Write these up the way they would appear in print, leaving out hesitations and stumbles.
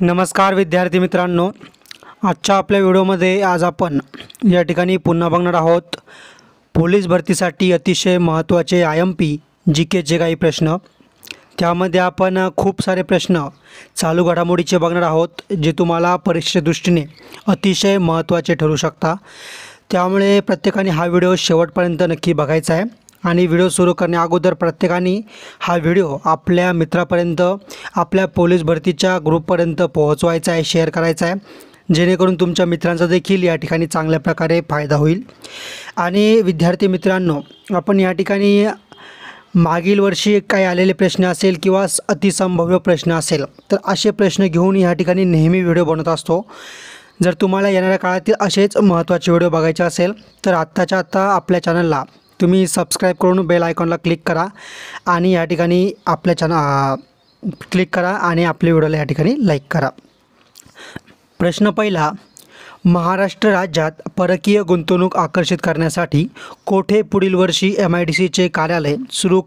नमस्कार विद्यार्थी मित्रांनो, आजच्या आपल्या व्हिडिओमध्ये आज आपण या ठिकाणी पुन्हा बघणार आहोत पोलीस भरतीसाठी अतिशय महत्त्वाचे IMP GKचे काही प्रश्न। त्यामध्ये आपण खूप सारे प्रश्न चालू घडामोडीचे बघणार आहोत जे तुम्हाला परीक्षेच्या दृष्टीने अतिशय महत्त्वाचे ठरू शकता। त्यामुळे प्रत्येकाने हा व्हिडिओ शेवटपर्यंत नक्की बघायचा आहे आणि व्हिडिओ सुरू करण्या अगोदर प्रत्येकाने हा व्हिडिओ आपल्या मित्रापर्यंत, आपल्या पोलीस भरतीच्या ग्रुपपर्यंत पोहोचवायचा आहे, शेअर करायचा आहे, जेणेकरून तुमच्या मित्रांचा देखील या ठिकाणी चांगल्या प्रकारे फायदा होईल। आणि विद्यार्थी मित्रांनो, आपण या ठिकाणी मागील वर्षी काही आलेले प्रश्न असेल किंवा अतिसंभाव्य प्रश्न असेल तर असे प्रश्न घेऊन या ठिकाणी नेहमी व्हिडिओ बनवत असतो। जर तुम्हाला येणाऱ्या काळातील असेच महत्त्वाचे व्हिडिओ बघायचे असेल तर आत्ताच्या आत्ता आपल्या चॅनलला तुम्ही सबस्क्राइब करून बेल आयकॉनला क्लिक करा आणि या ठिकाणी आपल्या चॅनल क्लिक करा आणि आपल्या व्हिडिओला या ठिकाणी लाईक करा। प्रश्न पहिला, महाराष्ट्र राज्यात परकीय गुंतवणूक आकर्षित करण्यासाठी कोठे पुढील वर्षी MIDCचे कार्यालय सुरू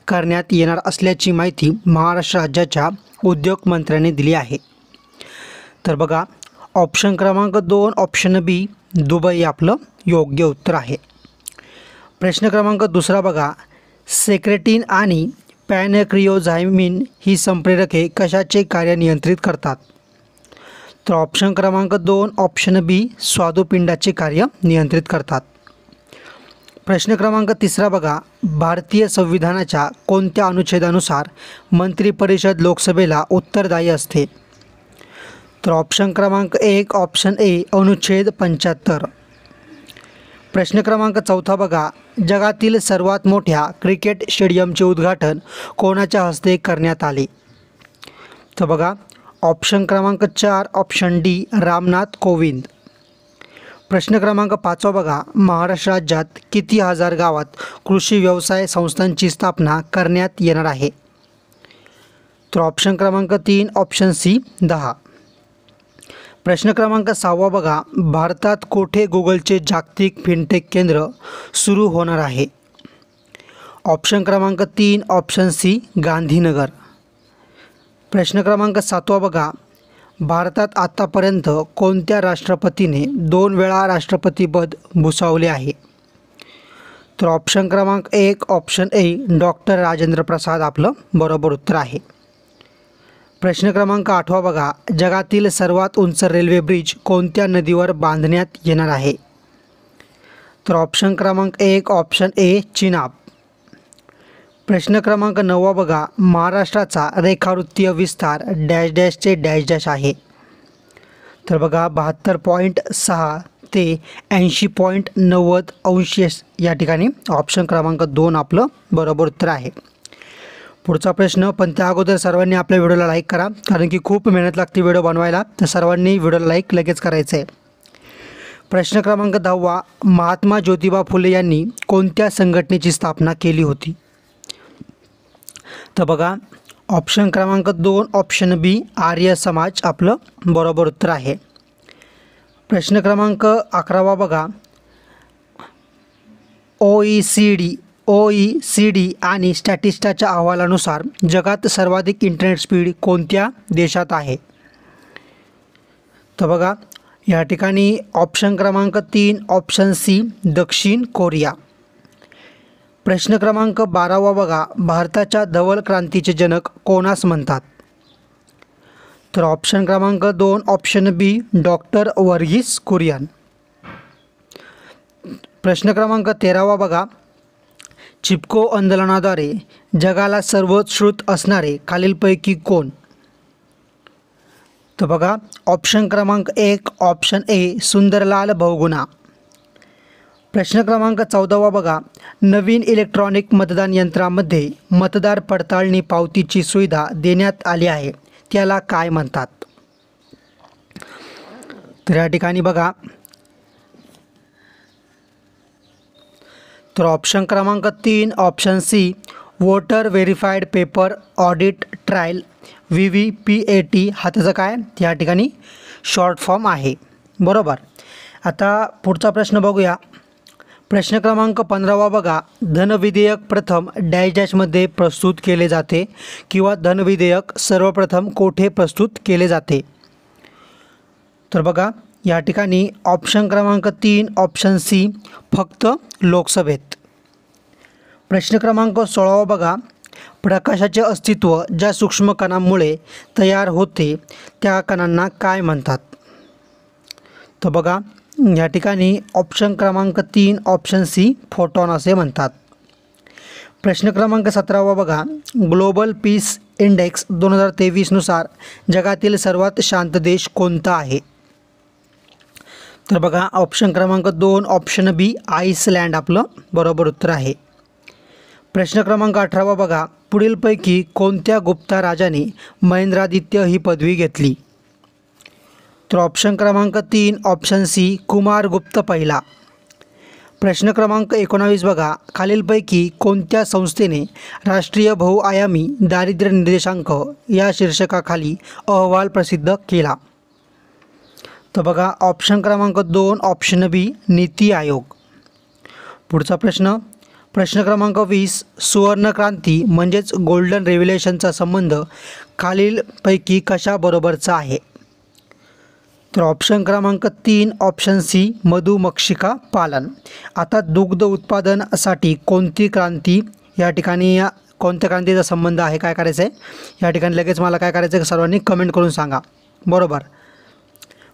करण्यात येणार असल्याची माहिती महाराष्ट्र राज्याच्या उद्योग मंत्र्यांनी दिली आहे। तर बघा, ऑप्शन क्रमांक 2 ऑप्शन बी दुबई आपलं योग्य उत्तर आहे। प्रश्न क्रमांक 2 बघा, सेक्रेटिन आणि पॅनक्रियोझाइमिन ही संप्रेरके कशाचे कार्य नियंत्रित करतात? तर ऑप्शन क्रमांक 2 ऑप्शन बी स्वादुपिंडाचे कार्य नियंत्रित करतात। प्रश्न क्रमांक 3 बघा, भारतीय संविधानाच्या कोणत्या अनुच्छेदानुसार मंत्रिपरिषद लोकसभेला उत्तरदायी असते? तर ऑप्शन क्रमांक 1 ऑप्शन ए अनुच्छेद 75। प्रश्न क्रमांक 4 बघा, जगातील सर्वात मोठ्या क्रिकेट स्टेडियमचे उद्घाटन कोणाच्या हस्ते करण्यात आले? तर बघा, ऑप्शन क्रमांक 4 ऑप्शन डी रामनाथ कोविंद। प्रश्न क्रमांक 5 बघा, महाराष्ट्र राज्यात किती हजार गावात कृषी व्यवसाय संस्थांची स्थापना करण्यात येणार आहे? तर ऑप्शन क्रमांक 3 ऑप्शन सी 10। प्रश्न क्रमांक 6 बघा, भारतात कोठे गुगलचे जागतिक फिनटेक केंद्र सुरू होणार आहे? ऑप्शन क्रमांक 3 ऑप्शन सी गांधीनगर। प्रश्न क्रमांक 7 बघा, भारतात आतापर्यंत कोणत्या राष्ट्रपतीने 2 वेळा राष्ट्रपतीपद भूषवले आहे? तर ऑप्शन क्रमांक 1 ऑप्शन ए डॉक्टर राजेंद्र प्रसाद आपलं बरोबर उत्तर आहे। प्रश्न क्रमांक 8 बघा, जगातील सर्वात उंच रेल्वे ब्रिज कोणत्या नदीवर बांधण्यात येणार आहे? तर ऑप्शन क्रमांक 1 ऑप्शन ए चिनाब। प्रश्न क्रमांक 9 बघा, महाराष्ट्राचा रेखावृत्तीय विस्तार डॅश डॅशचे डॅश डॅश आहे? तर बघा, 72.6 ते 80.90 अंश या ठिकाणी ऑप्शन क्रमांक 2 आपलं बरोबर उत्तर आहे। पुढचा प्रश्न, पण त्या अगोदर सर्वांनी आपल्या व्हिडिओला लाईक करा, कारण की खूप मेहनत लागते व्हिडिओ बनवायला, तर सर्वांनी व्हिडिओला लाईक लगेच करायचं आहे। प्रश्न क्रमांक 10, महात्मा ज्योतिबा फुले यांनी कोणत्या संघटनेची स्थापना केली होती? तर बघा, ऑप्शन क्रमांक 2 ऑप्शन बी आर्य समाज आपलं बरोबर उत्तर आहे। प्रश्न क्रमांक 11 बघा, OECD आणि स्टॅटिस्टाच्या अहवालानुसार जगात सर्वाधिक इंटरनेट स्पीड कोणत्या देशात आहे? तर बघा, या ठिकाणी ऑप्शन क्रमांक 3 ऑप्शन सी दक्षिण कोरिया। प्रश्न क्रमांक 12 बघा, भारताच्या धवल क्रांतीचे जनक कोणास म्हणतात? तर ऑप्शन क्रमांक 2 ऑप्शन बी डॉक्टर वर्गीस कुरियन। प्रश्न क्रमांक 13 बघा, चिपको आंदोलनाद्वारे जगाला सर्वोत्कृष्ट असणारे खालीलपैकी कोण? तर बघा, ऑप्शन क्रमांक 1 ऑप्शन ए सुंदरलाल बहुगुणा। प्रश्न क्रमांक 14 बघा, नवीन इलेक्ट्रॉनिक मतदान यंत्रामध्ये मतदार पडताळणी पावतीची सुविधा देण्यात आली आहे, त्याला काय म्हणतात? तर या ठिकाणी बघा, तर ऑप्शन क्रमांक 3 option C voter verified paper audit trail VVPAT हा त्याचा काय या ठिकाणी शॉर्ट फॉर्म आहे, बरोबर। आता पुढचा प्रश्न बघूया। प्रश्न क्रमांक 15 बघा, धनविधेयक प्रथम डॅश डॅशमध्ये प्रस्तुत केले जाते किंवा धनविधेयक सर्वप्रथम कोठे प्रस्तुत केले जाते? तर बघा या ठिकाणी ऑप्शन क्रमांक 3 ऑप्शन सी फक्त लोकसभेत. प्रश्न क्रमांक 16 बघा, प्रकाशाचे अस्तित्व ज्या सूक्ष्म कणांमुळे तयार होते त्या कणांना काय म्हणतात? तर बघा या ठिकाणी ऑप्शन क्रमांक 3 ऑप्शन सी फोटॉन असे म्हणतात. प्रश्न क्रमांक 17 बघा, ग्लोबल पीस इंडेक्स 2023 नुसार जगातील सर्वात शांत देश कोणता आहे? तर बघा ऑप्शन क्रमांक 2 ऑप्शन बी आईसलँड आपलं बरोबर उत्तर आहे. प्रश्न क्रमांक 18 बघा, पुढीलपैकी कोणत्या गुप्ता राजाने महेंद्रादित्य ही पदवी घेतली? तर ऑप्शन क्रमांक 3 ऑप्शन सी कुमारगुप्त पहिला. प्रश्न क्रमांक 19 बघा, खालीलपैकी कोणत्या संस्थेने राष्ट्रीय बहुआयामी दारिद्र्य निर्देशांक या शीर्षकाखाली अहवाल प्रसिद्ध केला? तर बघा ऑप्शन क्रमांक 2 ऑप्शन बी नीती आयोग. पुढचा प्रश्न, प्रश्न क्रमांक 20, सुवर्णक्रांती म्हणजेच गोल्डन रेव्होल्यूशनचा संबंध खालीलपैकी कशाबरोबरचा आहे? तर ऑप्शन क्रमांक 3 ऑप्शन सी मधुमक्षिका पालन. आता दुग्ध उत्पादनासाठी कोणती क्रांती या ठिकाणी कोणत्या क्रांतीचा संबंध आहे काय करायचं आहे या ठिकाणी लगेच मला काय करायचं आहे सर्वांनी कमेंट करून सांगा. बरोबर.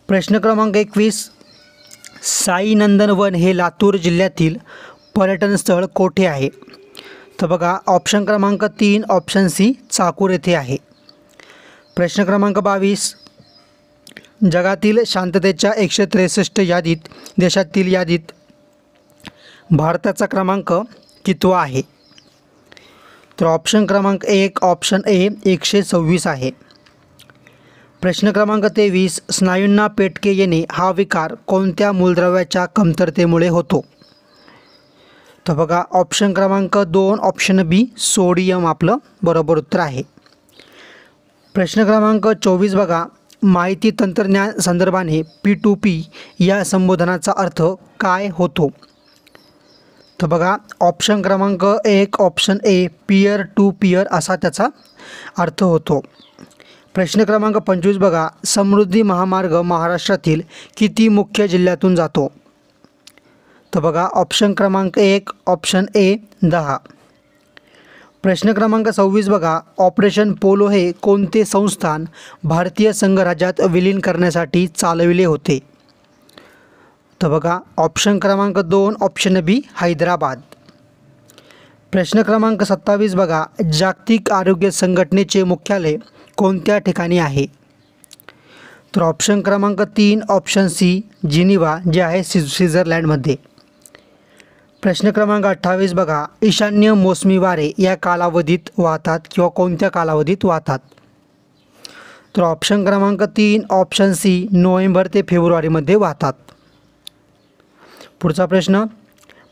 प्रश्न क्रमांक 21, साई नंदन वन हे लातूर जिल्ह्यातील पर्यटन स्थळ कोठे आहे? तर बघा ऑप्शन क्रमांक 3 ऑप्शन सी चाकूर येथे आहे. प्रश्न क्रमांक 22, जगातील शांततेच्या 163 यादीत देशातील यादीत भारताचा क्रमांक कितवा आहे? तर ऑप्शन क्रमांक 1 ऑप्शन ए 126 आहे. प्रश्न क्रमांक 23, स्नायूंना पेटके येणे हा विकार कोणत्या मूलद्रव्याच्या कमतरतेमुळे होतो? तर बघा ऑप्शन क्रमांक 2 ऑप्शन बी सोडियम आपलं बरोबर उत्तर आहे. प्रश्न क्रमांक 24 बघा, माहिती तंत्रज्ञान संदर्भाने P2P या संबोधनाचा अर्थ काय होतो? तर बघा ऑप्शन क्रमांक 1 option A peer to peer असा त्याचा अर्थ होतो. प्रश्न क्रमांक 25 बघा, समृद्धी महामार्ग महाराष्ट्रातील किती मुख्य जिल्ह्यातून जातो? तर बघा ऑप्शन क्रमांक 1 ऑप्शन ए 10. प्रश्न क्रमांक 26 बघा, ऑपरेशन पोलो हे कोणते संस्थान भारतीय संघराज्यात विलीन करण्यासाठी चालविले होते? तर बघा ऑप्शन क्रमांक 2 ऑप्शन बी हैदराबाद. प्रश्न क्रमांक 27 बघा, जागतिक आरोग्य संघटनेचे मुख्यालय कोणत्या ठिकाणी आहे? तर ऑप्शन क्रमांक 3 ऑप्शन सी जिनिव्हा जे आहे स्वित्झर्लंडमध्ये. प्रश्न क्रमांक 28 बघा, ईशान्य मोसमी वारे या कालावधीत वाहतात किंवा कोणत्या कालावधीत वाहतात? तर ऑप्शन क्रमांक 3 ऑप्शन सी नोव्हेंबर ते फेब्रुवारीमध्ये वाहतात. पुढचा प्रश्न,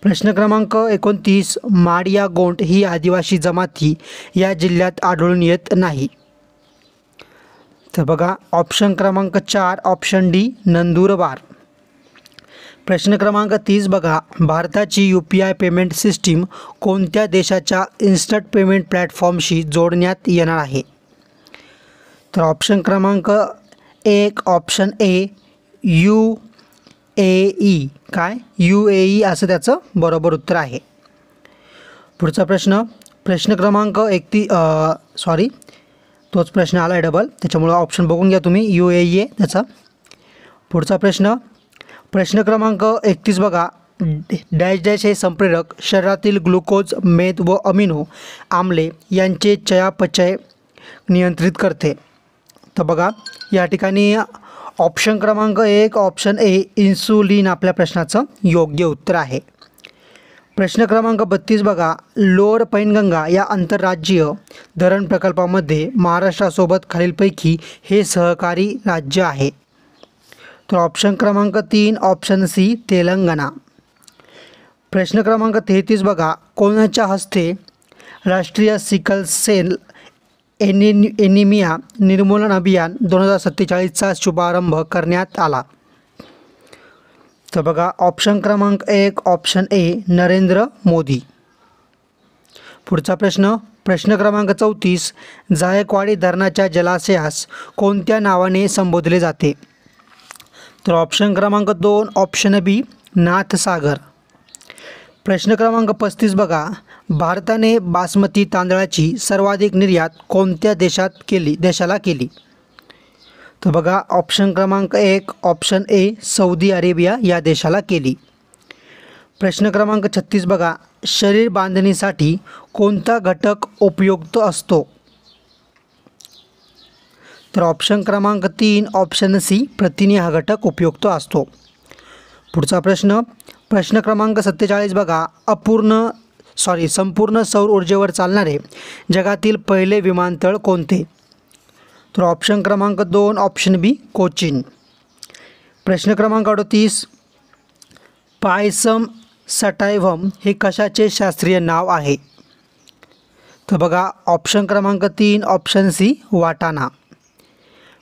प्रश्न क्रमांक 29, माडिया गोंड ही आदिवासी जमाती या जिल्ह्यात आढळून येत नाही. तर बघा ऑप्शन क्रमांक 4 ऑप्शन डी नंदुरबार. प्रश्न क्रमांक 30 बघा, भारताची UPI पेमेंट सिस्टीम कोणत्या देशाच्या इन्स्टंट पेमेंट प्लॅटफॉर्मशी जोडण्यात येणार आहे? तर ऑप्शन क्रमांक 1 ऑप्शन ए UAE. काय UAE असं त्याचं बरोबर उत्तर आहे. पुढचा प्रश्न, प्रश्न क्रमांक 31 तोच प्रश्न आला आहे डबल त्याच्यामुळं ऑप्शन बघून घ्या तुम्ही UAE आहे त्याचा. पुढचा प्रश्न, प्रश्न क्रमांक 31 बघा, डॅश डॅश हे संप्रेरक शरीरातील ग्लुकोज मेद व अमिनो आम्ले यांचे चयापचय नियंत्रित करते. तर बघा या ठिकाणी ऑप्शन क्रमांक 1 ऑप्शन ए इन्सुलिन आपल्या प्रश्नाचं योग्य उत्तर आहे. प्रश्न क्रमांक 32 बघा, लोअर पैनगंगा या आंतरराज्यीय धरण प्रकल्पामध्ये महाराष्ट्रासोबत खालीलपैकी हे सहकारी राज्य आहे? तर ऑप्शन क्रमांक 3 ऑप्शन सी तेलंगणा. प्रश्न क्रमांक 33 बघा, कोणाच्या हस्ते राष्ट्रीय सिकल सेल एनिमिया निर्मूलन अभियान 2047चा शुभारंभ करण्यात आला? तर बघा ऑप्शन क्रमांक 1 ऑप्शन ए नरेंद्र मोदी. पुढचा प्रश्न क्रमांक 34 जायकवाडी धरणाच्या जलाशयास कोणत्या नावाने संबोधले जाते? तर ऑप्शन क्रमांक 2 ऑप्शन बी नाथसागर. प्रश्न क्रमांक 35 बघा भारताने बासमती तांदळाची सर्वाधिक निर्यात कोणत्या देशाला केली? तर बघा ऑप्शन क्रमांक 1 ऑप्शन ए सौदी अरेबिया या देशाला केली. प्रश्न क्रमांक 36 बघा शरीर बांधणीसाठी कोणता घटक उपयुक्त असतो? तर ऑप्शन क्रमांक 3 ऑप्शन सी प्रथिने हा घटक उपयुक्त असतो. पुढचा प्रश्न क्रमांक 47 बघा संपूर्ण सौर ऊर्जेवर चालणारे जगातील पहिले विमानतळ कोणते? तर ऑप्शन क्रमांक 2 ऑप्शन बी कोचीन. प्रश्न क्रमांक 38 पायसम सटायव्हम हे कशाचे शास्त्रीय नाव आहे? तर बघा ऑप्शन क्रमांक 3 ऑप्शन सी वाटाणा.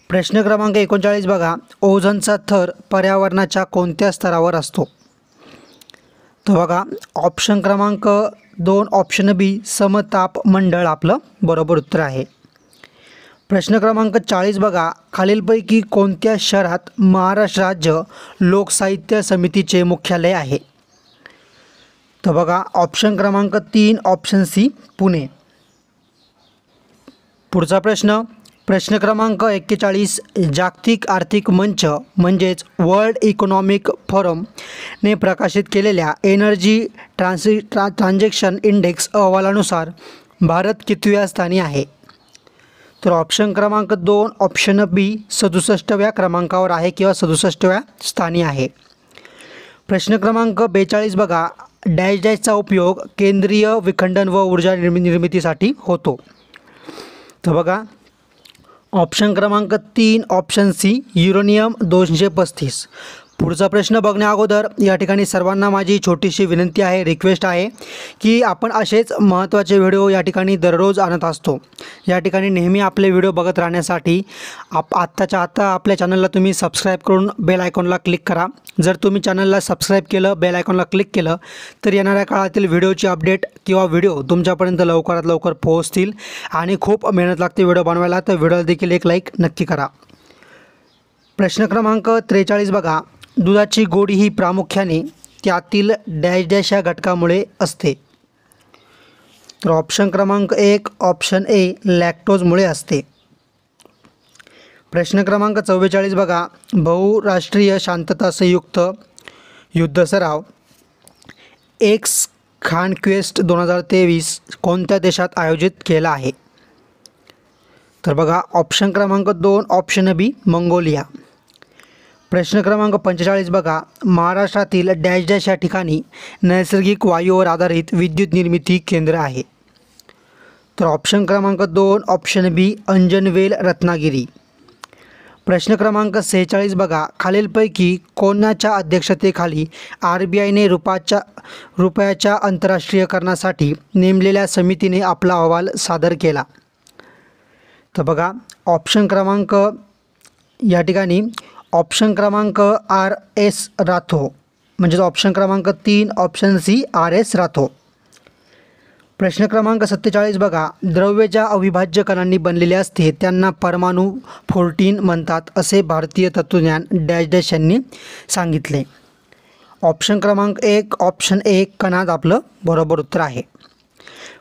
प्रश्न क्रमांक 39 बघा ओझोनचा थर पर्यावरणाच्या कोणत्या स्तरावर असतो? तर बघा ऑप्शन क्रमांक 2 ऑप्शन बी समताप मंडळ आपलं बरोबर उत्तर आहे. प्रश्न क्रमांक 40 बघा खालीलपैकी कोणत्या शहरात महाराष्ट्र राज्य लोकसाहित्य समितीचे मुख्यालय आहे? तर बघा ऑप्शन क्रमांक 3 ऑप्शन सी पुणे. पुढचा प्रश्न क्रमांक 41 जागतिक आर्थिक मंच म्हणजेच वर्ल्ड इकॉनॉमिक फोरमने प्रकाशित केलेल्या एनर्जी ट्रान्झॅक्शन इंडेक्स अहवालानुसार भारत कितव्या स्थानी आहे? तर ऑप्शन क्रमांक 2 ऑप्शन बी 67व्या क्रमांकावर आहे किंवा 67व्या स्थानी आहे. प्रश्न क्रमांक 42 बघा डॅशचा उपयोग केंद्रीय विखंडन व ऊर्जा निर्मितीसाठी होतो? तर बघा ऑप्शन क्रमांक 3 ऑप्शन सी युरेनियम 235. पुढचा प्रश्न बघण्या अगोदर या ठिकाणी सर्वांना माझी छोटीशी विनंती आहे, रिक्वेस्ट आहे की आपण असेच महत्त्वाचे व्हिडिओ या ठिकाणी दररोज आणत असतो. या ठिकाणी नेहमी आपले व्हिडिओ बघत राहण्यासाठी आत्ताच्या आत्ता आपल्या चॅनलला तुम्ही सबस्क्राईब करून बेल आयकॉनला क्लिक करा. जर तुम्ही चॅनलला सबस्क्राईब केलं, बेल आयकॉनला क्लिक केलं तर येणाऱ्या काळातील व्हिडिओची अपडेट किंवा व्हिडिओ तुमच्यापर्यंत लवकरात लवकर पोहोचतील. आणि खूप मेहनत लागते व्हिडिओ बनवायला, तर व्हिडिओला देखील एक लाईक नक्की करा. प्रश्न क्रमांक 43 बघा दुधाची गोडी ही प्रामुख्याने त्यातील डॅश या घटकामुळे असते? तर ऑप्शन क्रमांक 1 ऑप्शन ए लॅक्टोजमुळे असते. प्रश्न क्रमांक 44 बघा बहुराष्ट्रीय शांतता संयुक्त युद्ध सराव एक्स कॉन्क्वेस्ट 2023 कोणत्या देशात आयोजित केला आहे? तर बघा ऑप्शन क्रमांक 2 ऑप्शन बी मंगोलिया. प्रश्न क्रमांक 45 बघा महाराष्ट्रातील डॅश या ठिकाणी नैसर्गिक वायूवर आधारित विद्युत निर्मिती केंद्र आहे? तर ऑप्शन क्रमांक 2 ऑप्शन बी अंजनवेल रत्नागिरी. प्रश्न क्रमांक 46 बघा खालीलपैकी कोणाच्या अध्यक्षतेखाली RBIने रुपयाच्या आंतरराष्ट्रीयकरणासाठी नेमलेल्या समितीने आपला अहवाल सादर केला? तर बघा ऑप्शन क्रमांक या ठिकाणी ऑप्शन क्रमांक RS राथो म्हणजेच ऑप्शन क्रमांक 3 ऑप्शन सी RS राथो. प्रश्न क्रमांक 47 बघा द्रव्य ज्या अविभाज्य कणांनी बनलेले असते त्यांना परमाणु 14 म्हणतात असे भारतीय तत्त्वज्ञान डॅश यांनी सांगितले? ऑप्शन क्रमांक 1 ऑप्शन ए कणाद आपलं बरोबर उत्तर आहे.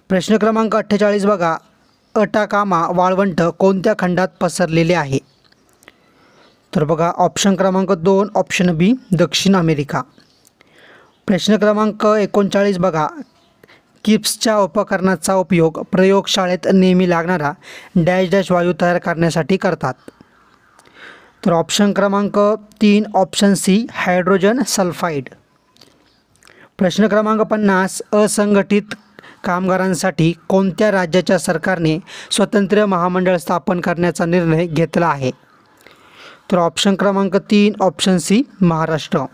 प्रश्न क्रमांक 48 बघा अटाकामा वाळवंट कोणत्या खंडात पसरलेले आहे? तर बघा ऑप्शन क्रमांक 2 ऑप्शन बी दक्षिण अमेरिका. प्रश्न क्रमांक 39 बघा किप्सच्या उपकरणाचा उपयोग प्रयोगशाळेत नेहमी लागणारा डॅश वायू तयार करण्यासाठी करतात? तर ऑप्शन क्रमांक 3 ऑप्शन सी हायड्रोजन सल्फाईड. प्रश्न क्रमांक 50 असंघटित कामगारांसाठी कोणत्या राज्याच्या सरकारने स्वतंत्र महामंडळ स्थापन करण्याचा निर्णय घेतला आहे? तर ऑप्शन क्रमांक 3 ऑप्शन सी महाराष्ट्र.